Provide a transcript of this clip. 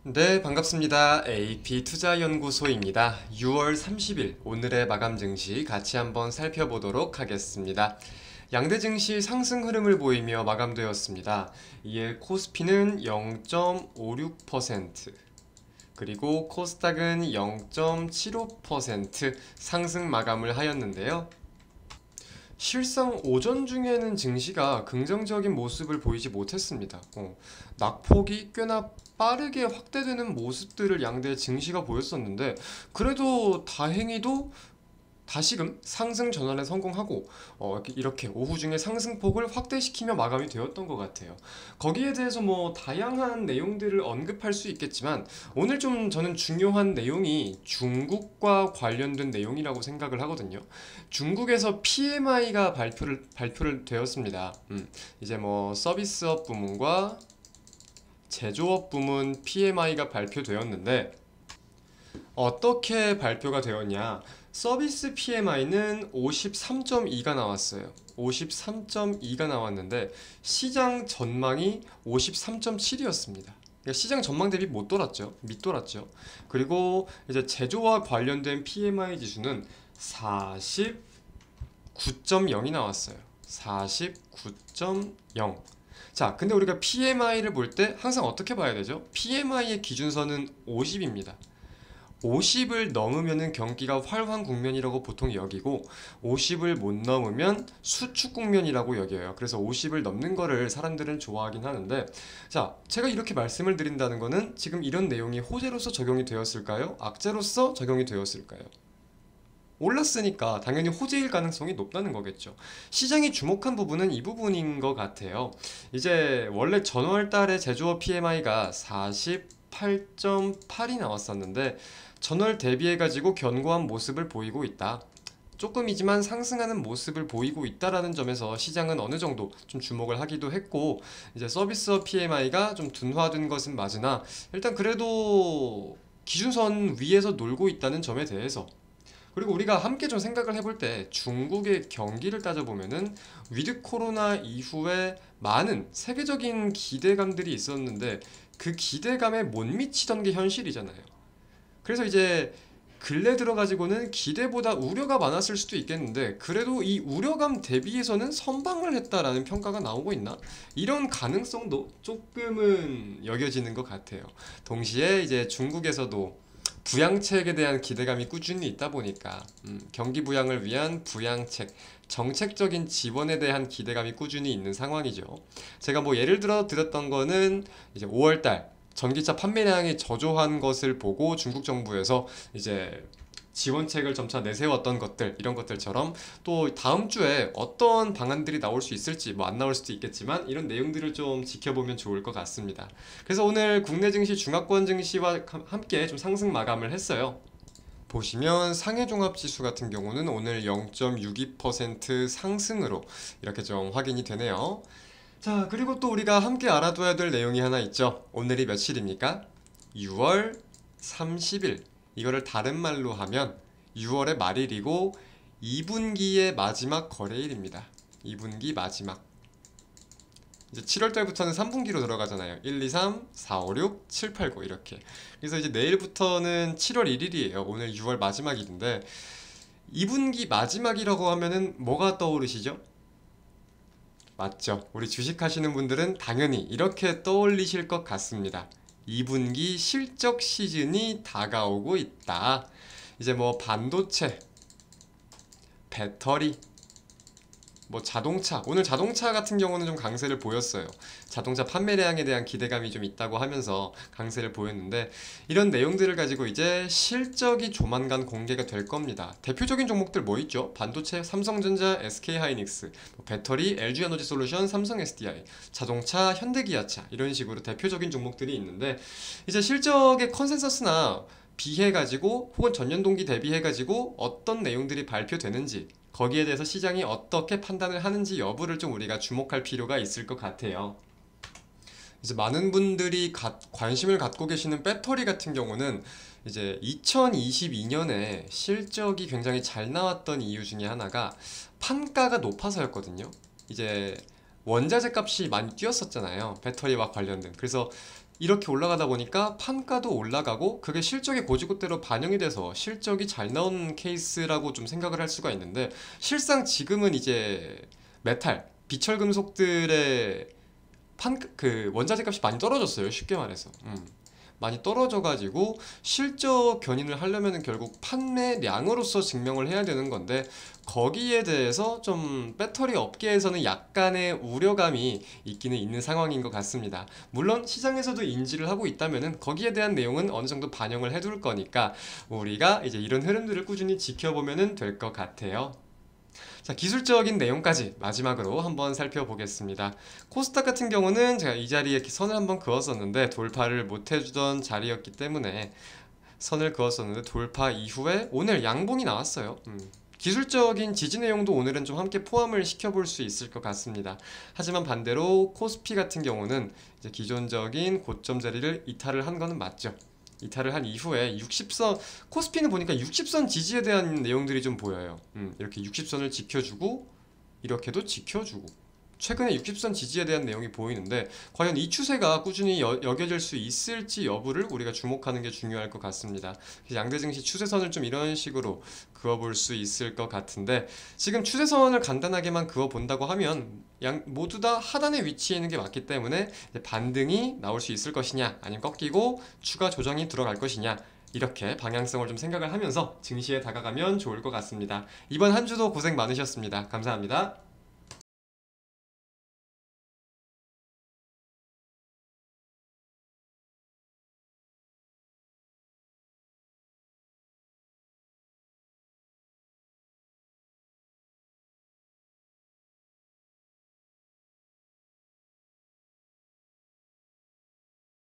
네, 반갑습니다. AP투자연구소입니다. 6월 30일 오늘의 마감 증시 같이 한번 살펴보도록 하겠습니다. 양대 증시 상승 흐름을 보이며 마감되었습니다. 이에 코스피는 0.56%, 그리고 코스닥은 0.75% 상승 마감을 하였는데요. 실상 오전 중에는 증시가 긍정적인 모습을 보이지 못했습니다. 낙폭이 꽤나 빠르게 확대되는 모습들을 양대 증시가 보였었는데, 그래도 다행히도 다시금 상승 전환에 성공하고 이렇게 오후 중에 상승폭을 확대시키며 마감이 되었던 것 같아요. 거기에 대해서 뭐 다양한 내용들을 언급할 수 있겠지만, 오늘 좀 저는 중요한 내용이 중국과 관련된 내용이라고 생각을 하거든요. 중국에서 PMI가 발표를 되었습니다. 이제 뭐 서비스업 부문과 제조업 부문 PMI가 발표되었는데, 어떻게 발표가 되었냐? 서비스 PMI는 53.2가 나왔어요. 53.2가 나왔는데 시장 전망이 53.7이었습니다. 그러니까 시장 전망 대비 못 돌았죠. 밑돌았죠. 그리고 이제 제조와 관련된 PMI 지수는 49.0이 나왔어요. 49.0. 자, 근데 우리가 PMI를 볼 때 항상 어떻게 봐야 되죠? PMI의 기준선은 50입니다. 50을 넘으면 경기가 활황 국면이라고 보통 여기고, 50을 못 넘으면 수축 국면이라고 여겨요. 그래서 50을 넘는 거를 사람들은 좋아하긴 하는데, 자, 제가 이렇게 말씀을 드린다는 거는 지금 이런 내용이 호재로서 적용이 되었을까요? 악재로서 적용이 되었을까요? 올랐으니까 당연히 호재일 가능성이 높다는 거겠죠. 시장이 주목한 부분은 이 부분인 것 같아요. 이제 원래 전월 달에 제조업 PMI가 48.8이 나왔었는데, 전월 대비해가지고 견고한 모습을 보이고 있다. 조금이지만 상승하는 모습을 보이고 있다라는 점에서 시장은 어느 정도 좀 주목을 하기도 했고, 이제 서비스업 PMI가 좀 둔화된 것은 맞으나 일단 그래도 기준선 위에서 놀고 있다는 점에 대해서, 그리고 우리가 함께 좀 생각을 해볼 때 중국의 경기를 따져보면은 위드 코로나 이후에 많은 세계적인 기대감들이 있었는데 그 기대감에 못 미치던 게 현실이잖아요. 그래서 이제 근래 들어가지고는 기대보다 우려가 많았을 수도 있겠는데, 그래도 이 우려감 대비해서는 선방을 했다라는 평가가 나오고 있나? 이런 가능성도 조금은 여겨지는 것 같아요. 동시에 이제 중국에서도 부양책에 대한 기대감이 꾸준히 있다 보니까 경기 부양을 위한 부양책, 정책적인 지원에 대한 기대감이 꾸준히 있는 상황이죠. 제가 뭐 예를 들어 드렸던 거는 이제 5월달 전기차 판매량이 저조한 것을 보고 중국 정부에서 이제 지원책을 점차 내세웠던 것들, 이런 것들처럼 또 다음 주에 어떤 방안들이 나올 수 있을지, 뭐 안 나올 수도 있겠지만 이런 내용들을 좀 지켜보면 좋을 것 같습니다. 그래서 오늘 국내 증시 중화권 증시와 함께 좀 상승 마감을 했어요. 보시면 상해종합지수 같은 경우는 오늘 0.62% 상승으로 이렇게 좀 확인이 되네요. 자, 그리고 또 우리가 함께 알아둬야 될 내용이 하나 있죠. 오늘이 며칠입니까? 6월 30일. 이거를 다른 말로 하면 6월의 말일이고 2분기의 마지막 거래일입니다. 2분기 마지막. 이제 7월 달부터는 3분기로 들어가잖아요. 1, 2, 3, 4, 5, 6, 7, 8, 9 이렇게. 그래서 이제 내일부터는 7월 1일이에요. 오늘 6월 마지막일인데 2분기 마지막이라고 하면은 뭐가 떠오르시죠? 맞죠? 우리 주식하시는 분들은 당연히 이렇게 떠올리실 것 같습니다. 2분기 실적 시즌이 다가오고 있다. 이제 뭐 반도체, 배터리, 뭐 자동차, 오늘 자동차 같은 경우는 좀 강세를 보였어요. 자동차 판매량에 대한 기대감이 좀 있다고 하면서 강세를 보였는데, 이런 내용들을 가지고 이제 실적이 조만간 공개가 될 겁니다. 대표적인 종목들 뭐 있죠? 반도체 삼성전자, SK하이닉스, 배터리 LG에너지솔루션, 삼성 SDI, 자동차 현대기아차, 이런 식으로 대표적인 종목들이 있는데, 이제 실적의 컨센서스나 비해가지고 혹은 전년 동기 대비해가지고 어떤 내용들이 발표되는지, 거기에 대해서 시장이 어떻게 판단을 하는지 여부를 좀 우리가 주목할 필요가 있을 것 같아요. 이제 많은 분들이 관심을 갖고 계시는 배터리 같은 경우는 이제 2022년에 실적이 굉장히 잘 나왔던 이유 중에 하나가 판가가 높아서였거든요. 이제 원자재 값이 많이 뛰었었잖아요. 배터리와 관련된. 그래서 이렇게 올라가다 보니까 판가도 올라가고 그게 실적의 고지고대로 반영이 돼서 실적이 잘 나온 케이스라고 좀 생각을 할 수가 있는데, 실상 지금은 이제 메탈, 비철금속들의 그 원자재 값이 많이 떨어졌어요. 쉽게 말해서. 많이 떨어져가지고 실적 견인을 하려면은 결국 판매량으로서 증명을 해야 되는 건데, 거기에 대해서 좀 배터리 업계에서는 약간의 우려감이 있기는 있는 상황인 것 같습니다. 물론 시장에서도 인지를 하고 있다면은 거기에 대한 내용은 어느 정도 반영을 해둘 거니까 우리가 이제 이런 흐름들을 꾸준히 지켜보면은 될 것 같아요. 자, 기술적인 내용까지 마지막으로 한번 살펴보겠습니다. 코스닥 같은 경우는 제가 이 자리에 선을 한번 그었었는데 돌파를 못 해주던 자리였기 때문에 선을 그었었는데, 돌파 이후에 오늘 양봉이 나왔어요. 기술적인 지지 내용도 오늘은 좀 함께 포함을 시켜볼 수 있을 것 같습니다. 하지만 반대로 코스피 같은 경우는 이제 기존적인 고점 자리를 이탈을 한 거는 맞죠. 이탈을 한 이후에 60선, 코스피는 보니까 60선 지지에 대한 내용들이 좀 보여요. 이렇게 60선을 지켜주고 이렇게도 지켜주고 최근에 60선 지지에 대한 내용이 보이는데, 과연 이 추세가 꾸준히 여겨질 수 있을지 여부를 우리가 주목하는 게 중요할 것 같습니다. 양대 증시 추세선을 좀 이런 식으로 그어볼 수 있을 것 같은데, 지금 추세선을 간단하게만 그어본다고 하면 모두 다 하단에 위치해 있는 게 맞기 때문에 반등이 나올 수 있을 것이냐, 아니면 꺾이고 추가 조정이 들어갈 것이냐, 이렇게 방향성을 좀 생각을 하면서 증시에 다가가면 좋을 것 같습니다. 이번 한 주도 고생 많으셨습니다. 감사합니다.